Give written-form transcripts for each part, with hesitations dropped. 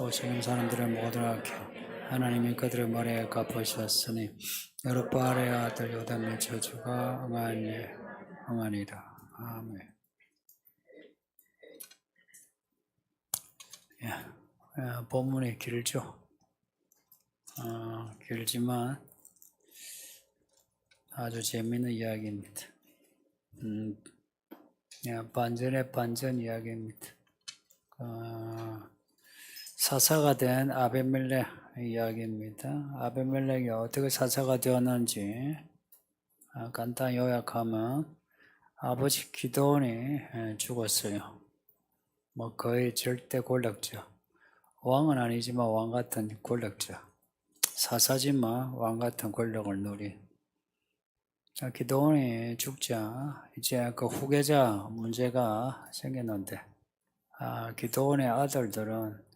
또 세겜 사람들의 모든 악행 하나님이 그들의 머리에 갚으셨으니 여룻바알의 아들 요담의 저주가 응하니라. 아멘. 본문이 길죠. 길지만 아주 재미있는 이야기입니다. 반전의 반전 이야기입니다. 사사가 된 아비멜렉 이야기입니다. 아비멜렉이 어떻게 사사가 되었는지 간단히 요약하면 아버지 기드온이 죽었어요. 뭐 거의 절대 권력자. 왕은 아니지만 왕 같은 권력자. 사사지만 왕 같은 권력을 누린. 기드온이 죽자 이제 그 후계자 문제가 생겼는데 기드온의 아들들은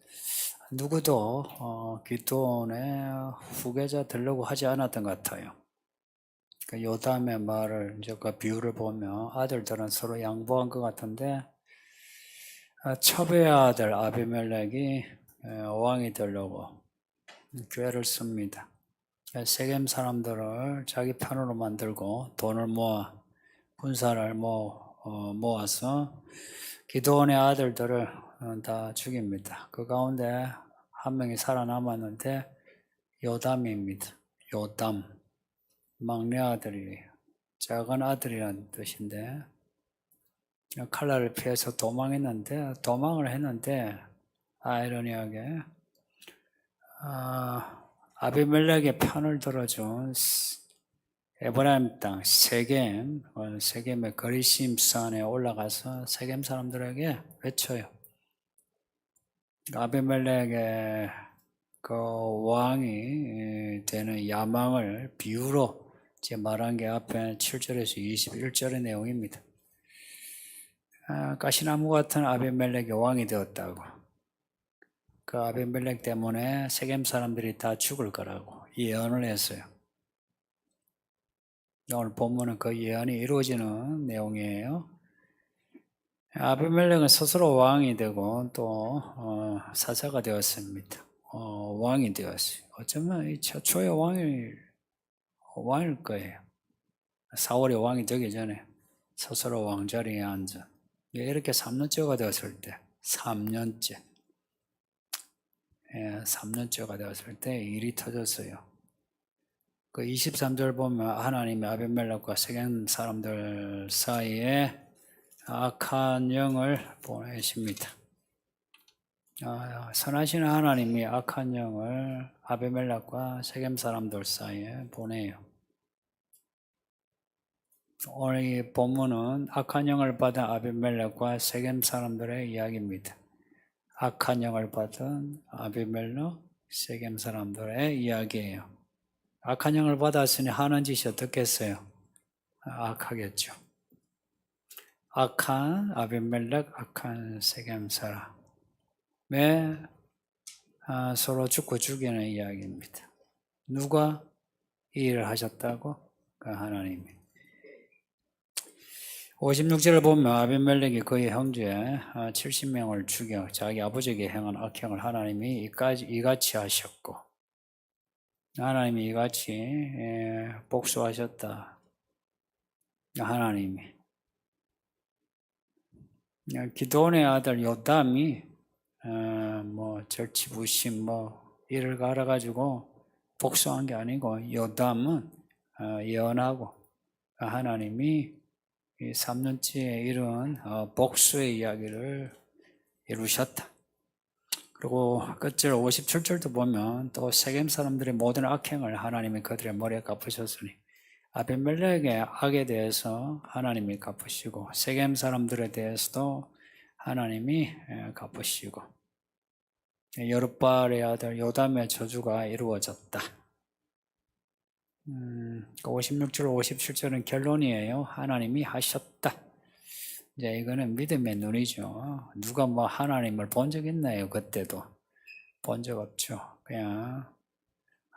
누구도 기드온의 후계자 되려고 하지 않았던 것 같아요. 그 요담의 말을 이제 그 비유를 보면 아들들은 서로 양보한 것 같은데 첩의 아들 아비멜렉이 왕이 되려고 꾀를 씁니다. 세겜 사람들을 자기 편으로 만들고 돈을 모아 군사를 모아서 기드온의 아들들을 다 죽입니다. 그 가운데 한 명이 살아남았는데 요담입니다. 요담, 막내 아들이에요. 작은 아들이라는 뜻인데 칼날을 피해서 도망을 했는데 아이러니하게 아비멜렉의 편을 들어준 에브라임 땅 세겜의 거리심 산에 올라가서 세겜 사람들에게 외쳐요. 아비멜렉의 그 왕이 되는 야망을 비유로 제 말한 게 앞에 7절에서 21절의 내용입니다. 가시나무 같은 아비멜렉이 왕이 되었다고. 그 아비멜렉 때문에 세겜 사람들이 다 죽을 거라고 예언을 했어요. 오늘 본문은 그 예언이 이루어지는 내용이에요. 아비멜렉은 스스로 왕이 되고 또 사사가 되었습니다. 왕이 되었어요. 어쩌면 이 최초의 왕일 거예요. 사울이 왕이 되기 전에 스스로 왕자리에 앉아 이렇게 3년째가 되었을 때 3년째가 되었을 때 일이 터졌어요. 그 23절 보면 하나님이 아비멜렉과 세겜 사람들 사이에 악한 영을 보내십니다. 선하신 하나님이 악한 영을 아비멜렉과 세겜 사람들 사이에 보내요. 오늘 이 본문은 악한 영을 받은 아비멜렉과 세겜 사람들의 이야기입니다. 악한 영을 받은 아비멜렉, 세겜 사람들의 이야기예요. 악한 영을 받았으니 하는 짓이 어떻겠어요? 악하겠죠. 악한 아비멜렉, 악한 세겜 사람의 서로 죽고 죽이는 이야기입니다. 누가 이 일을 하셨다고? 그 하나님이. 56절을 보면 아비멜렉이 그의 형제 70명을 죽여 자기 아버지에게 행한 악행을 하나님이 이같이 하셨고 하나님이 이같이 복수하셨다. 하나님이. 기드온의 아들 요담이 절치부심 일을 갈아가지고 복수한 게 아니고 요담은 예언하고 하나님이 3년째에 이룬 복수의 이야기를 이루셨다. 그리고 끝절 57절도 보면 또 세겜 사람들의 모든 악행을 하나님이 그들의 머리에 갚으셨으니 아비멜렉의 악에 대해서 하나님이 갚으시고 세겜 사람들에 대해서도 하나님이 갚으시고 여룻바알의 아들 요담의 저주가 이루어졌다. 56절, 57절은 결론이에요. 하나님이 하셨다. 이제 이거는 믿음의 눈이죠. 누가 하나님을 본 적 있나요? 그때도 본 적 없죠. 그냥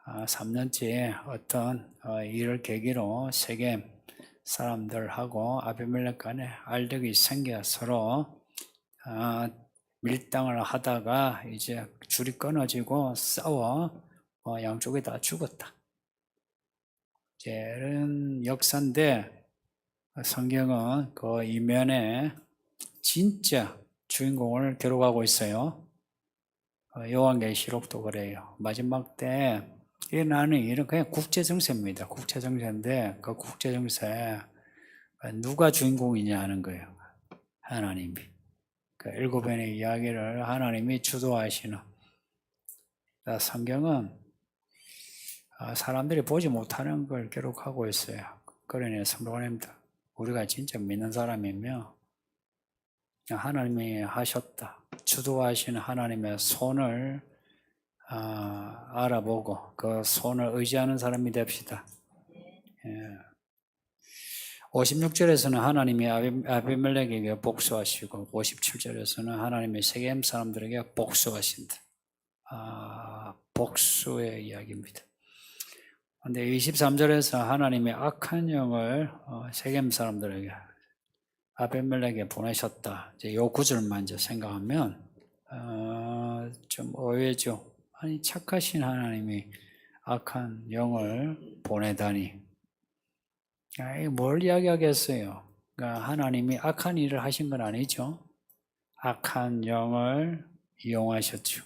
3년째 어떤 일을 계기로 세겜 사람들하고 아비멜렉 간에 알력이 생겨 서로 밀당을 하다가 이제 줄이 끊어지고 싸워 양쪽에 다 죽었다. 이런 역사인데 성경은 그 이면에 진짜 주인공을 기록하고 있어요. 요한계시록도 그래요. 마지막 때 일어나는 일은 그냥 국제정세입니다. 국제정세인데 그 국제정세에 누가 주인공이냐 하는 거예요. 하나님이. 그 일곱변의 이야기를 하나님이 주도하시는. 성경은 사람들이 보지 못하는 걸 기록하고 있어요. 그러니 성도님들, 우리가 진짜 믿는 사람이며 하나님이 하셨다. 주도하시는 하나님의 손을 알아보고 그 손을 의지하는 사람이 됩시다. 56절에서는 하나님이 아비멜렉에게 복수하시고 57절에서는 하나님이 세겜 사람들에게 복수하신다. 복수의 이야기입니다. 근데 23절에서 하나님이 악한 영을 세겜 사람들에게 아비멜렉에 보내셨다. 이제 요 구절만 이제 생각하면 좀 의외죠. 아니 착하신 하나님이 악한 영을 보내다니. 뭘 이야기하겠어요? 그러니까 하나님이 악한 일을 하신 건 아니죠. 악한 영을 이용하셨죠.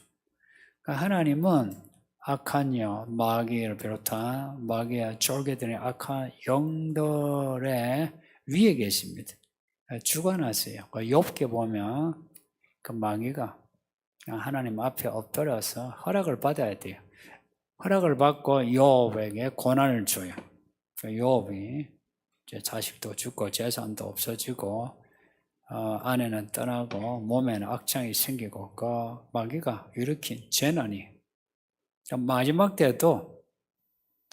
그러니까 하나님은 악한 영, 마귀를 비롯한 마귀와 쫄게되는 악한 영들의 위에 계십니다. 주관하세요. 욥기 보면 그 마귀가 하나님 앞에 엎드려서 허락을 받아야 돼요. 허락을 받고 욥에게 고난을 줘요. 욥이 자식도 죽고 재산도 없어지고 아내는 떠나고 몸에는 악창이 생기고 그 마귀가 일으킨 재난이 마지막 때도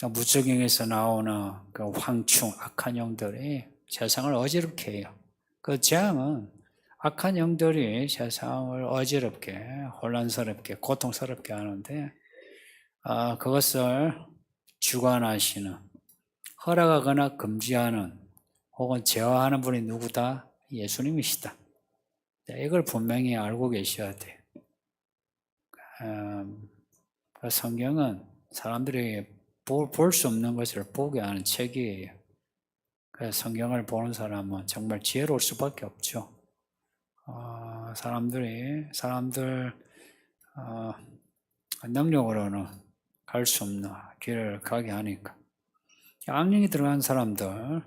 무적행에서 나오는 그 황충 악한 영들이 세상을 어지럽게 해요. 그 재앙은 악한 영들이 세상을 어지럽게 혼란스럽게 고통스럽게 하는데 그것을 주관하시는 허락하거나 금지하는 혹은 제어하는 분이 누구다? 예수님이시다. 이걸 분명히 알고 계셔야 돼요. 성경은 사람들이 볼 수 없는 것을 보게 하는 책이에요. 그래서 성경을 보는 사람은 정말 지혜로울 수밖에 없죠. 사람들 능력으로는 갈 수 없는 길을 가게 하니까. 악령이 들어간 사람들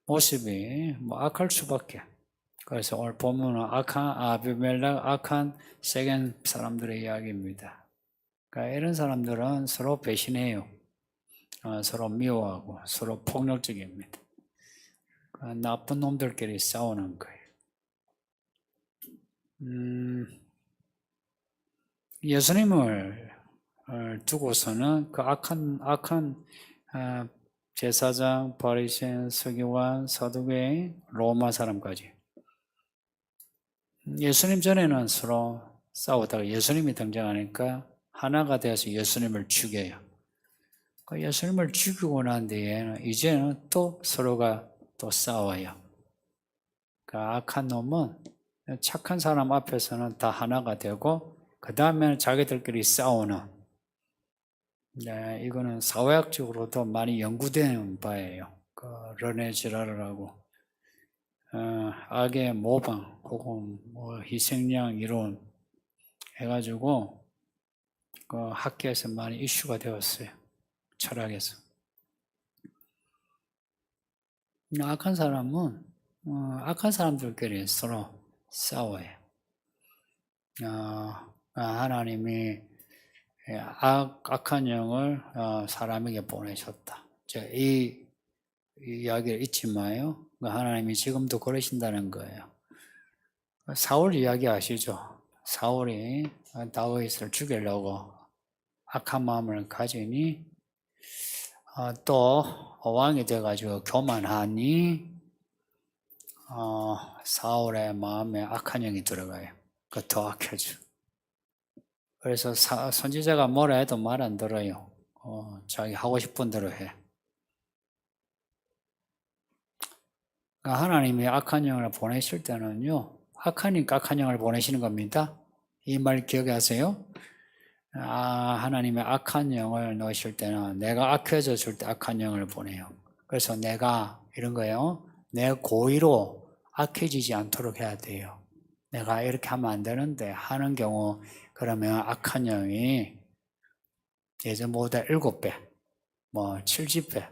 모습이 악할 수밖에. 그래서 오늘 보면은 악한 아비멜렉, 악한 세겜 사람들의 이야기입니다. 그러니까 이런 사람들은 서로 배신해요. 서로 미워하고 서로 폭력적입니다. 나쁜 놈들끼리 싸우는 거예요. 예수님을 두고서는 그 악한 제사장, 바리새인, 서기관, 사두개인, 로마 사람까지 예수님 전에는 서로 싸우다가 예수님이 등장하니까 하나가 되어서 예수님을 죽여요. 예수님을 죽이고 난 뒤에는 이제는 또 서로가 또 싸워요. 그 악한 놈은 착한 사람 앞에서는 다 하나가 되고 그 다음에는 자기들끼리 싸우는. 네, 이거는 사회학적으로도 많이 연구된 바예요. 그 르네 지라르라고 악의 모방 혹은 희생양 이론 해가지고 그 학계에서 많이 이슈가 되었어요. 철학에서. 악한 사람은 악한 사람들끼리 서로 싸워요. 하나님이 악한 영을 사람에게 보내셨다. 이 이야기를 잊지 마요. 하나님이 지금도 그러신다는 거예요. 사울 이야기 아시죠? 사울이 다윗을 죽이려고 악한 마음을 가지니 또 왕이 돼가지고 교만하니 사울의 마음에 악한 영이 들어가요. 그 더 악해져. 그래서 선지자가 뭐라 해도 말 안 들어요. 자기 하고 싶은 대로 해. 하나님이 악한 영을 보내실 때는요, 악하니까 악한 영을 보내시는 겁니다. 이 말 기억하세요? 하나님의 악한 영을 넣으실 때는 내가 악해져 줄 때 악한 영을 보내요. 그래서 내가 이런 거예요. 내 고의로 악해지지 않도록 해야 돼요. 내가 이렇게 하면 안 되는데 하는 경우 그러면 악한 영이 예전보다 7배, 뭐 70배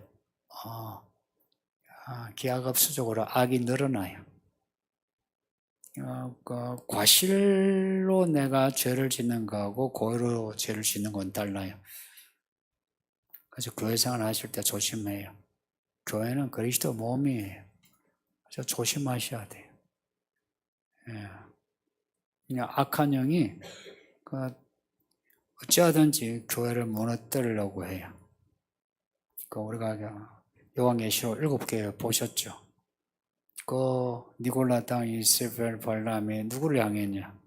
기하급수적으로 악이 늘어나요. 과실로 내가 죄를 짓는 거하고 고의로 죄를 짓는 건 달라요. 그래서 교회 생활 하실 때 조심해요. 교회는 그리스도 몸이에요. 그래서 조심하셔야 돼요. 그냥 악한 영이 어찌하든지 교회를 무너뜨리려고 해요. 우리가 요한계시록 7개 보셨죠? 니골라 땅 이세벨 발람이 누구를 향했냐?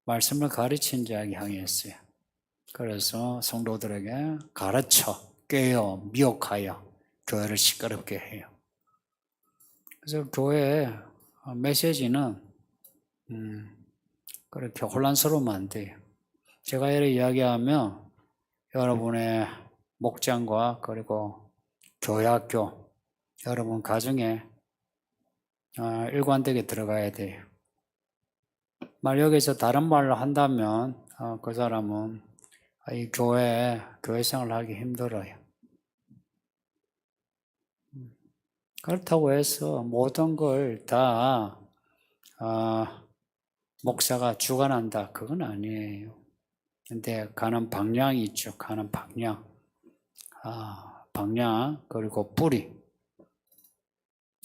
말씀을 가르친 자에게 향했어요. 그래서 성도들에게 가르쳐, 깨어, 미혹하여 교회를 시끄럽게 해요. 그래서 교회의 메시지는 그렇게 혼란스러우면 안 돼요. 제가 이렇게 이야기하면 여러분의 목장과 그리고 교회 학교, 여러분 가정에 일관되게 들어가야 돼요. 만약 여기서 다른 말로 한다면 그 사람은 이 교회 생활을 하기 힘들어요. 그렇다고 해서 모든 걸 다 목사가 주관한다, 그건 아니에요. 근데 가는 방향이 있죠. 가는 방향. 방향, 그리고 뿌리,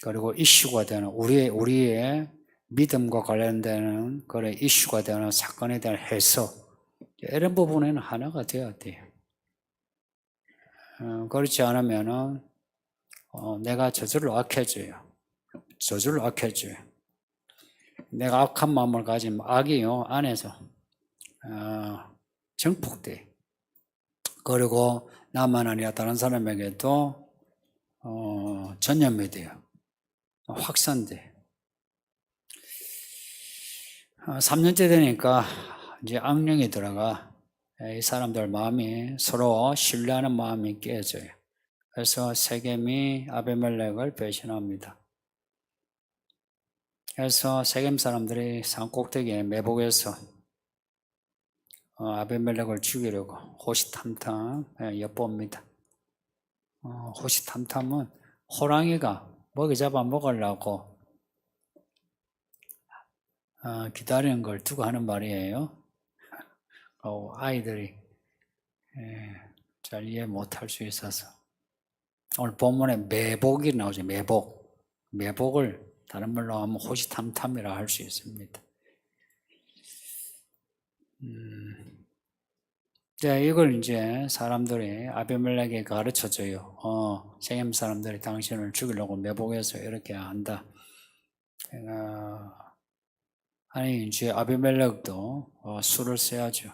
그리고 이슈가 되는 우리의 믿음과 관련되는 그런 이슈가 되는 사건에 대한 해석, 이런 부분에는 하나가 되어야 돼요. 그렇지 않으면은 내가 저절로 악해져요. 저절로 악해져요. 내가 악한 마음을 가진 악이요 안에서 정폭돼. 그리고 나만 아니라 다른 사람에게도 전염이 돼요. 확산돼. 3년째 되니까 이제 악령이 들어가 이 사람들 마음이 서로 신뢰하는 마음이 깨져요. 그래서 세겜이 아비멜렉을 배신합니다. 그래서 세겜 사람들이 산 꼭대기에 매복해서 아비멜렉을 죽이려고 호시탐탐 엿봅니다. 호시탐탐은 호랑이가 먹이 잡아 먹으려고 기다리는 걸 두고 하는 말이에요. 아이들이 잘 이해 못할 수 있어서 오늘 본문에 매복이 나오죠. 매복을 다른 말로 하면 호시탐탐이라 할 수 있습니다. 이걸 이제 사람들이 아비멜렉에게 가르쳐줘요. 세겜 사람들이 당신을 죽이려고 매복해서 이렇게 한다. 아니 이제 아비멜렉도 수를 써야죠.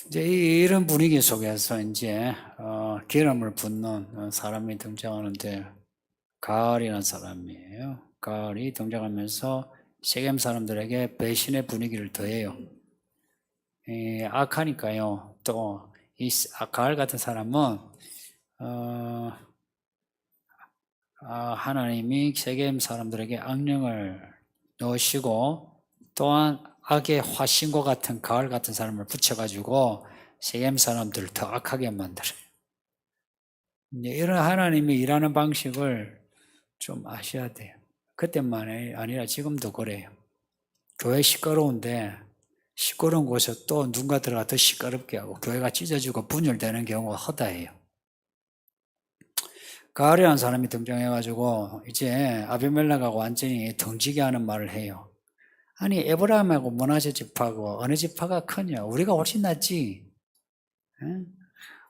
이제 이런 분위기 속에서 이제 기름을 붓는 사람이 등장하는데 가을이라는 사람이에요. 가을이 등장하면서 세겜 사람들에게 배신의 분위기를 더해요. 악하니까요. 또 이 가을 같은 사람은 하나님이 세겜 사람들에게 악령을 넣으시고 또한 악의 화신과 같은 가을 같은 사람을 붙여가지고 세겜 사람들을 더 악하게 만들어요. 이런 하나님이 일하는 방식을 좀 아셔야 돼요. 그때만이 아니라 지금도 그래요. 교회 시끄러운데 시끄러운 곳에 또 누군가 들어가 더 시끄럽게 하고 교회가 찢어지고 분열되는 경우가 허다해요. 가을이라는 사람이 등장해가지고 이제 아비멜렉하고 완전히 등지게 하는 말을 해요. 아니 에브라임하고 므낫세 지파하고 어느 지파가 크냐? 우리가 훨씬 낫지.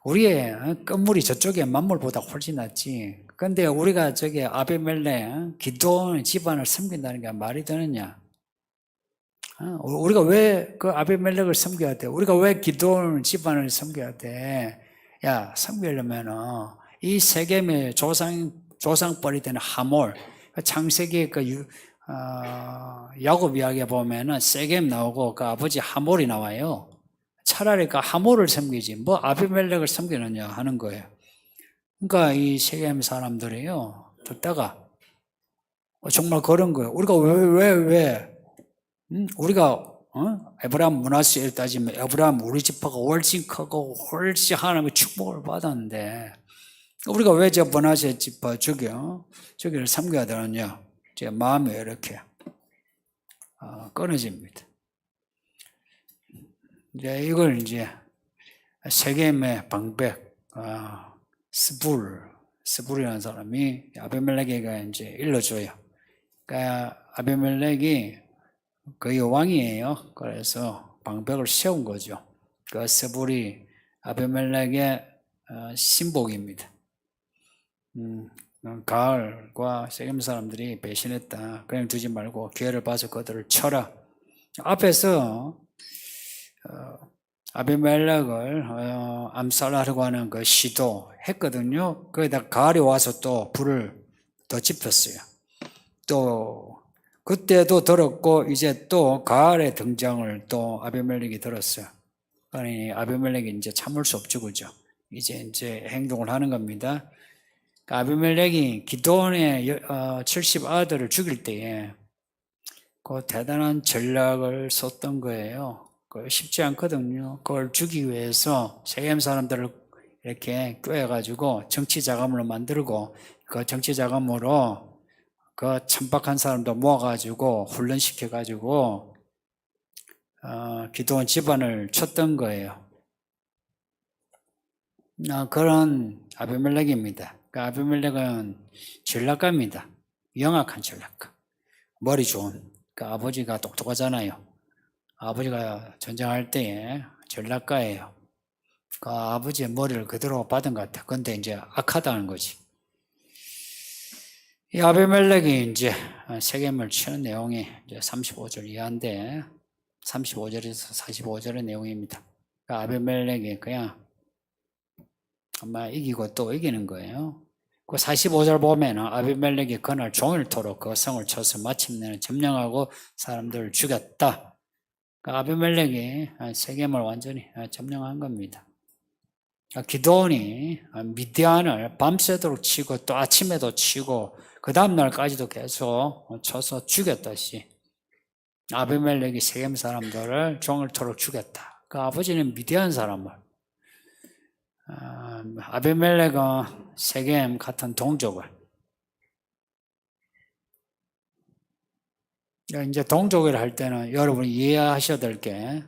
우리의 건물이 저쪽에 만물보다 훨씬 낫지. 근데 우리가 저기 아비멜렉 기드온 집안을 섬긴다는 게 말이 되느냐? 우리가 왜 그 아비멜렉을 섬겨야 돼? 우리가 왜 기드온 집안을 섬겨야 돼? 야, 섬기려면은 이 세겜의 조상벌이 되는 하몰, 창세기 야곱 이야기에 보면은 세겜 나오고 그 아버지 하몰이 나와요. 차라리 그 하몰을 섬기지 뭐 아비멜렉을 섬기느냐 하는 거예요. 그러니까 이 세겜 사람들이요 듣다가 정말 그런 거예요. 우리가 왜 우리가 에브라임 문화세를 따지면 에브라임 우리 지파가 훨씬 크고 훨씬 하나님의 축복을 받았는데 우리가 왜 저 문화세 지파 저기를 섬겨야 되느냐? 제 마음이 이렇게 끊어집니다. 이제 이걸 이제 세겜의 방백 스불이라는 사람이 아비멜렉에게 이제 일러줘요. 그러니까 아비멜렉이 거의 왕이에요. 그래서 방백을 세운 거죠. 그 스불이 아비멜렉의 신복입니다. 가을과 세겜 사람들이 배신했다. 그냥 두지 말고 기회를 봐서 그들을 쳐라. 앞에서 아비멜렉을 암살하려고 하는 그 시도 했거든요. 거기다 가을이 와서 또 불을 더 지폈어요. 또 그때도 들었고 이제 또 가을의 등장을 또 아비멜렉이 들었어요. 아니 아비멜렉이 이제 참을 수 없죠, 그죠? 이제 행동을 하는 겁니다. 아비멜렉이 기드온의 70 아들을 죽일 때에 그 대단한 전략을 썼던 거예요. 쉽지 않거든요. 그걸 죽이기 위해서 세겜 사람들을 이렇게 꿰가지고 정치 자금을 만들고 그 정치 자금으로 그 천박한 사람도 모아가지고 훈련시켜가지고 기드온 집안을 쳤던 거예요. 그런 아비멜렉입니다. 그 아비멜렉은 전략가입니다. 영악한 전략가. 머리 좋은. 그 아버지가 똑똑하잖아요. 아버지가 전쟁할 때에 전략가예요. 그 아버지의 머리를 그대로 받은 것 같아. 근데 이제 악하다는 거지. 이 아비멜렉이 이제 세겜을 치는 내용이 이제 35절 이하인데 35절에서 45절의 내용입니다. 그 아비멜렉이 그냥 아마 이기고 또 이기는 거예요. 그 45절 보면은 아비멜렉이 그날 종일토록 그 성을 쳐서 마침내는 점령하고 사람들을 죽였다. 아비멜렉이 세겜을 완전히 점령한 겁니다. 기드온이 미디안을 밤새도록 치고 또 아침에도 치고 그 다음날까지도 계속 쳐서 죽였다시 아비멜렉이 세겜 사람들을 종일토록 죽였다. 그 아버지는 미디안 사람을 아비멜렉은 세겜 같은 동족을 이제 동족을 할 때는 여러분이 이해하셔야 될 게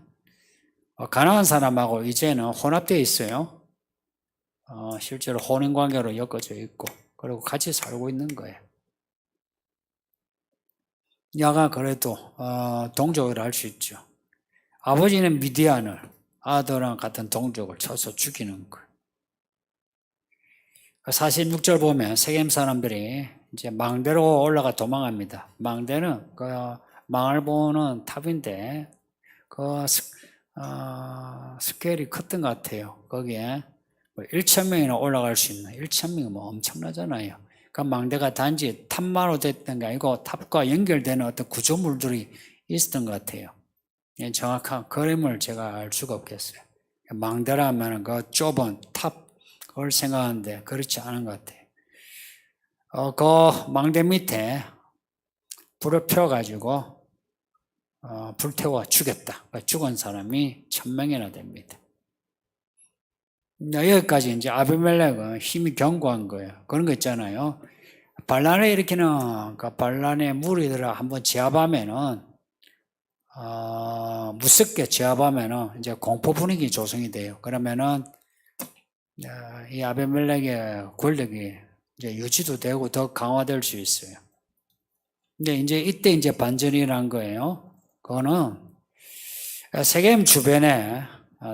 가난한 사람하고 이제는 혼합되어 있어요. 실제로 혼인관계로 엮어져 있고 그리고 같이 살고 있는 거예요. 야가 그래도 동족을 할 수 있죠. 아버지는 미디안을 아들랑 같은 동족을 쳐서 죽이는 거예요. 46절 보면 세겜 사람들이 이제 망대로 올라가 도망합니다. 망대는 그 망을 보는 탑인데 그 스케일이 컸던 것 같아요. 거기에 1,000명이나 올라갈 수 있는 1,000명이 뭐 엄청나잖아요. 그 망대가 단지 탑만으로 됐던 게 아니고 탑과 연결되는 어떤 구조물들이 있었던 것 같아요. 정확한 그림을 제가 알 수가 없겠어요. 망대라면 그 좁은 탑 그걸 생각하는데 그렇지 않은 것 같아요. 그 망대 밑에 불을 펴가지고 불태워 죽였다. 죽은 사람이 1,000명이나 됩니다. 여기까지 이제 아비멜렉은 힘이 견고한 거예요. 그런 거 있잖아요. 반란을 일으키는 그 반란의 무리들을 한번 제압하면은 무섭게 제압하면은 이제 공포 분위기 조성이 돼요. 그러면은 이 아비멜렉의 권력이 이제 유지도 되고 더 강화될 수 있어요. 근데 이제 이때 이제 반전이란 거예요. 그거는 세겜 주변에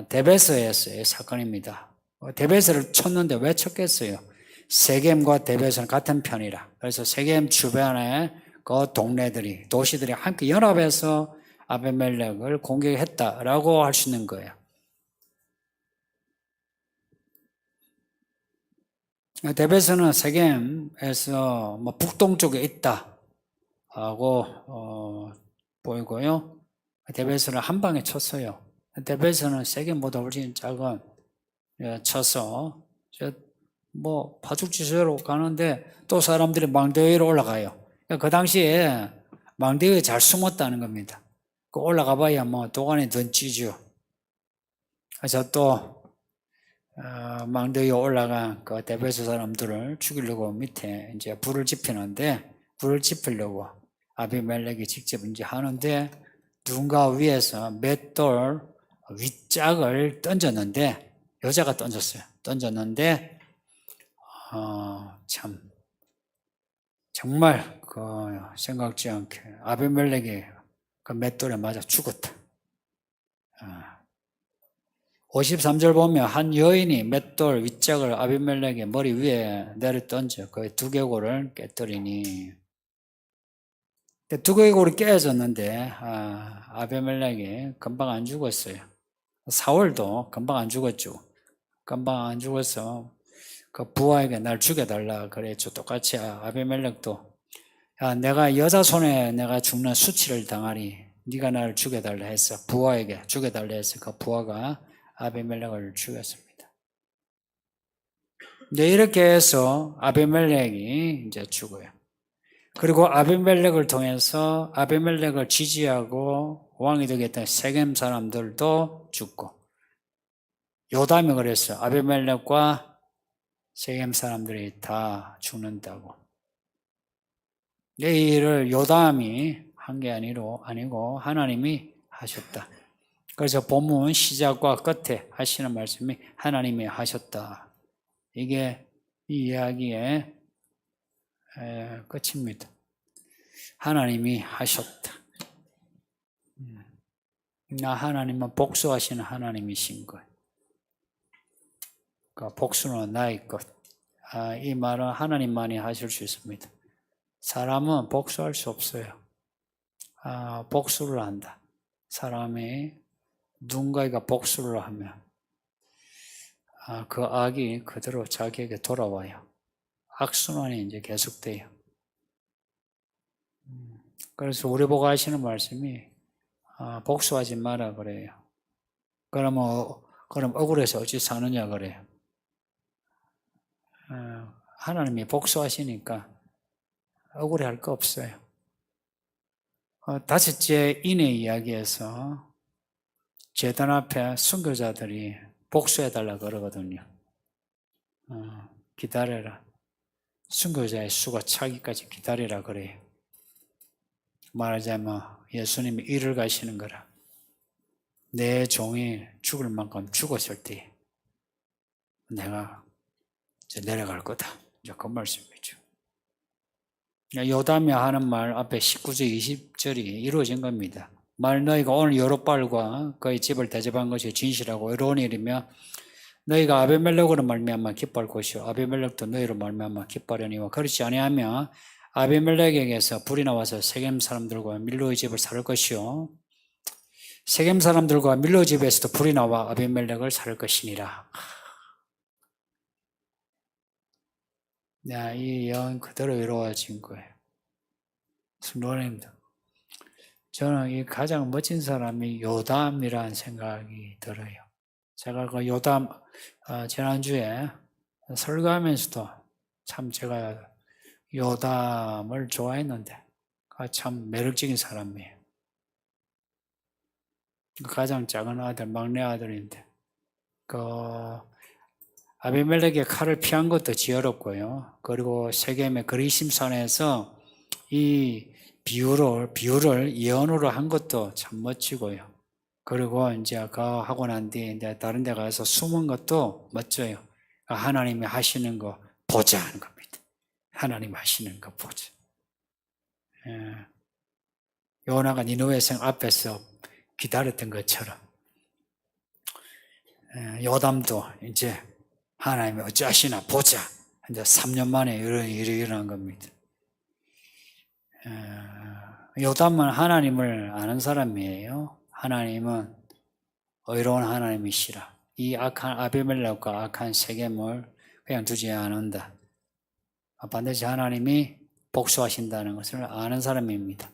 데베스에서의 사건입니다. 데베스를 쳤는데 왜 쳤겠어요? 세겜과 데베스는 같은 편이라. 그래서 세겜 주변에 그 동네들이 도시들이 함께 연합해서 아비멜렉을 공격했다라고 할 수 있는 거예요. 데벳은 세겜에서 뭐 북동쪽에 있다 하고 보이고요. 데벳을 한 방에 쳤어요. 데벳은 세겜보다 훨씬 작은 쳐서 뭐 파죽지세로 가는데 또 사람들이 망대 위로 올라가요. 그 당시에 망대 위에 잘 숨었다는 겁니다. 그 올라가 봐야 뭐 도관에 던지죠. 그래서 또 망대 위에 올라간 그 데베스 사람들을 죽이려고 밑에 이제 불을 지피는데, 불을 지피려고 아비멜렉이 직접 이제 하는데, 누군가 위에서 맷돌 윗짝을 던졌는데, 여자가 던졌어요. 던졌는데 참 정말 그 생각지 않게 아비멜렉이 그 맷돌에 맞아 죽었다. 53절 보면 한 여인이 맷돌 윗짝을 아비멜렉의 머리 위에 내려 던져 그 두개골을 깨뜨리니, 두개골이 깨졌는데 아비멜렉이 금방 안 죽었어요. 사울도 금방 안 죽었죠. 금방 안 죽어서 그 부하에게 날 죽여달라 그랬죠. 똑같이 아비멜렉도 내가 여자 손에 내가 죽는 수치를 당하니 네가 나를 죽여달라 해서 부하에게 죽여달라 해서 그 부하가 아비멜렉을 죽였습니다. 이제 이렇게 해서 아비멜렉이 이제 죽어요. 그리고 아비멜렉을 통해서 아비멜렉을 지지하고 왕이 되겠던 세겜 사람들도 죽고, 요담이 그랬어요. 아비멜렉과 세겜 사람들이 다 죽는다고. 이 일을 요담이 한 게 아니고 하나님이 하셨다. 그래서 본문 시작과 끝에 하시는 말씀이 하나님이 하셨다. 이게 이 이야기의 끝입니다. 하나님이 하셨다. 하나님은 복수하시는 하나님이신 거예요. 그 복수는 나의 것. 이 말은 하나님만이 하실 수 있습니다. 사람은 복수할 수 없어요. 복수를 한다. 사람이 누군가가 복수를 하면 그 악이 그대로 자기에게 돌아와요. 악순환이 이제 계속돼요. 그래서 우리 보고 하시는 말씀이 복수하지 마라 그래요. 그럼 억울해서 어찌 사느냐 그래요. 하나님이 복수하시니까 억울해할 거 없어요. 다섯째 인의 이야기에서 제단 앞에 순교자들이 복수해달라 그러거든요. 기다려라. 순교자의 수가 차기까지 기다리라 그래요. 말하자면 예수님이 일을 가시는 거라. 내 종이 죽을 만큼 죽었을 때 내가 이제 내려갈 거다. 이제 그 말씀이죠. 요담이 하는 말 앞에 19절 20절이 이루어진 겁니다. 말 너희가 오늘 여롯바알과 그의 집을 대접한 것이 진실하고 의로운 일이며 너희가 아비멜렉으로 말미암아 기뻐할 것이요 아비멜렉도 너희로 말미암아 기뻐하려니와 그렇지 아니하면 아비멜렉에게서 불이 나와서 세겜 사람들과 밀로의 집을 살을 것이요 세겜 사람들과 밀로 집에서도 불이 나와 아비멜렉을 살을 것이니라. 이 예언 그대로 이루어진 거예요. 노래입니다. 저는 이 가장 멋진 사람이 요담이라는 생각이 들어요. 제가 그 요담 지난주에 설교하면서도 참 제가 요담을 좋아했는데 참 매력적인 사람이에요. 가장 작은 아들, 막내 아들인데 아비멜렉의 칼을 피한 것도 지혜롭고요. 그리고 세겜의 그리심산에서 이 비유를 예언으로 한 것도 참 멋지고요. 그리고 이제 그거 하고 난 뒤에 이제 다른 데 가서 숨은 것도 멋져요. 하나님이 하시는 거 보자 하는 겁니다. 하나님 하시는 거 보자. 요나가 니느웨 성 앞에서 기다렸던 것처럼 요담도 이제 하나님이 어찌하시나 보자. 이제 3년 만에 이런 일이 일어난 겁니다. 요담은 하나님을 아는 사람이에요. 하나님은 의로운 하나님이시라. 이 악한 아비멜렉과 악한 세겜을 그냥 두지 않는다. 반드시 하나님이 복수하신다는 것을 아는 사람입니다.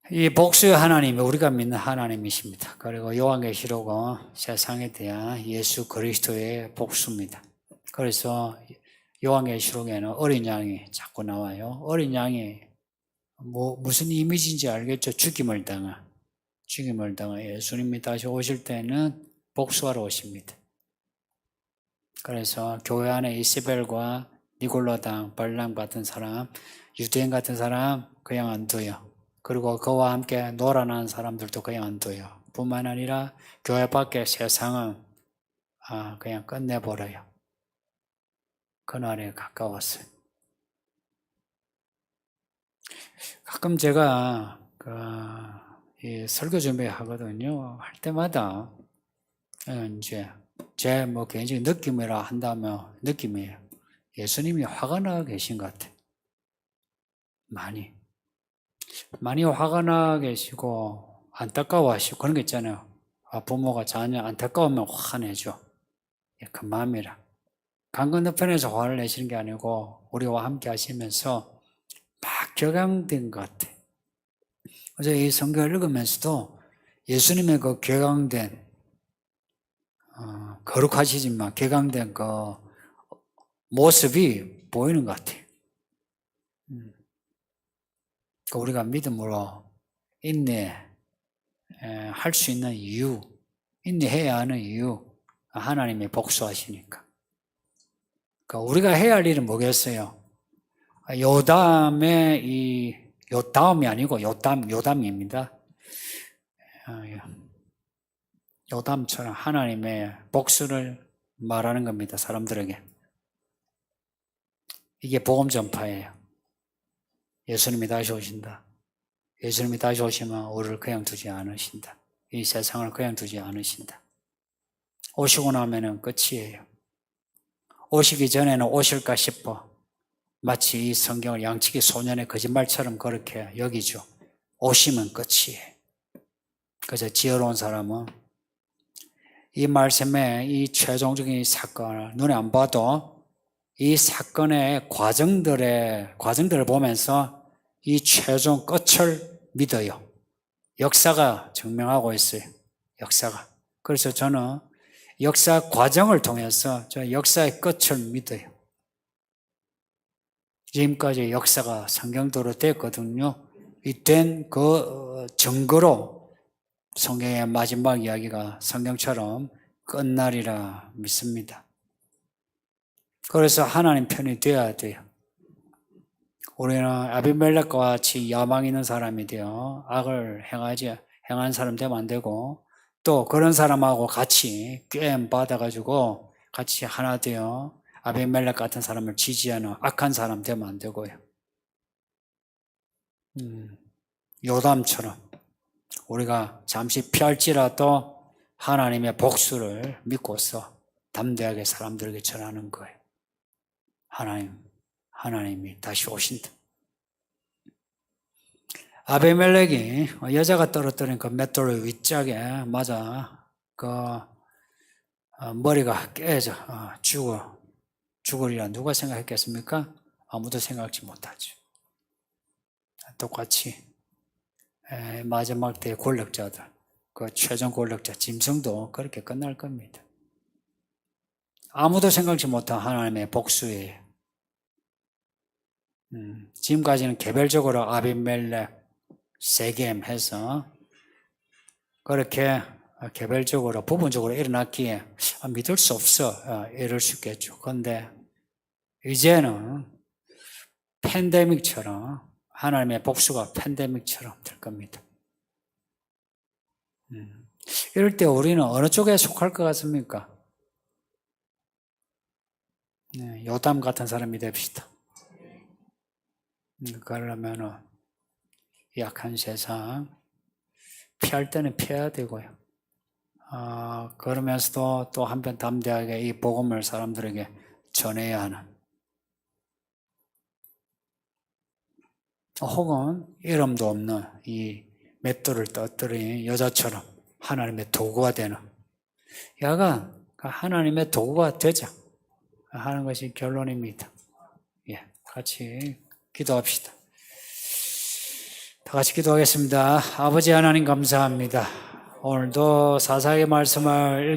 이 복수의 하나님이 우리가 믿는 하나님이십니다. 그리고 요한계시록은 세상에 대한 예수 그리스도의 복수입니다. 그래서 요한계시록에는 어린 양이 자꾸 나와요. 어린 양이 무슨 이미지인지 알겠죠? 죽임을 당한 예수님이 다시 오실 때는 복수하러 오십니다. 그래서 교회 안에 이세벨과 니골라당, 발람 같은 사람, 유대인 같은 사람 그냥 안 둬요. 그리고 그와 함께 놀아난 사람들도 그냥 안 둬요. 뿐만 아니라 교회 밖에 세상은 그냥 끝내버려요. 그날에 가까웠어요. 가끔 제가 이 설교 준비하거든요. 할 때마다 이제 제 개인적인 느낌이라 한다면 느낌이에요. 예수님이 화가 나 계신 것 같아요. 많이 화가 나 계시고 안타까워하시고 그런 거 있잖아요. 부모가 자녀 안타까우면 화내죠. 그 마음이라. 강 건너편에서 화를 내시는 게 아니고 우리와 함께 하시면서 막 격앙된 것 같아요. 그래서 이 성경을 읽으면서도 예수님의 그 격앙된 거룩하시지만 격앙된 그 모습이 보이는 것 같아요. 우리가 믿음으로 인내할 수 있는 이유, 인내해야 하는 이유, 하나님이 복수하시니까. 우리가 해야 할 일은 뭐겠어요? 요담이 아니고 요담입니다. 요담처럼 하나님의 복수를 말하는 겁니다. 사람들에게. 이게 복음 전파예요. 예수님이 다시 오신다. 예수님이 다시 오시면 우리를 그냥 두지 않으신다. 이 세상을 그냥 두지 않으신다. 오시고 나면은 끝이에요. 오시기 전에는 오실까 싶어. 마치 이 성경을 양치기 소년의 거짓말처럼 그렇게 여기죠. 오시면 끝이에요. 그래서 지혜로운 사람은 이 말씀에 이 최종적인 사건을 눈에 안 봐도 이 사건의 과정들을 보면서 이 최종 끝을 믿어요. 역사가 증명하고 있어요. 역사가. 그래서 저는 역사 과정을 통해서 저 역사의 끝을 믿어요. 지금까지 역사가 성경대로 됐거든요. 이 된 그 증거로 성경의 마지막 이야기가 성경처럼 끝날이라 믿습니다. 그래서 하나님 편이 되어야 돼요. 우리는 아비멜렉과 같이 야망 있는 사람이 되어 악을 행한 사람 되면 안 되고 또 그런 사람하고 같이 꿰임 받아가지고 같이 하나 되어 아비멜렉 같은 사람을 지지하는 악한 사람 되면 안 되고요. 요담처럼 우리가 잠시 피할지라도 하나님의 복수를 믿고서 담대하게 사람들에게 전하는 거예요. 하나님이 다시 오신다. 아비멜렉이 여자가 떨어뜨린 그 맷돌 윗짝에 맞아 머리가 깨져 죽으리라 누가 생각했겠습니까? 아무도 생각지 못하죠. 똑같이 마지막 때의 권력자들, 그 최종 권력자 짐승도 그렇게 끝날 겁니다. 아무도 생각지 못한 하나님의 복수예요. 지금까지는 개별적으로 아비멜렉, 세겜 해서 그렇게 개별적으로 부분적으로 일어났기에 믿을 수 없어 이럴 수 있겠죠. 그런데 이제는 팬데믹처럼 하나님의 복수가 팬데믹처럼 될 겁니다. 이럴 때 우리는 어느 쪽에 속할 것 같습니까? 요담 같은 사람이 됩시다. 그러면 약한 세상 피할 때는 피해야 되고요. 그러면서도 또 한편 담대하게 이 복음을 사람들에게 전해야 하는, 혹은 이름도 없는 이 맷돌을 떠뜨린 여자처럼 하나님의 도구가 되는, 약간 하나님의 도구가 되자 하는 것이 결론입니다. 예, 같이 기도합시다. 다 같이 기도하겠습니다. 아버지 하나님 감사합니다. 오늘도 사사의 말씀을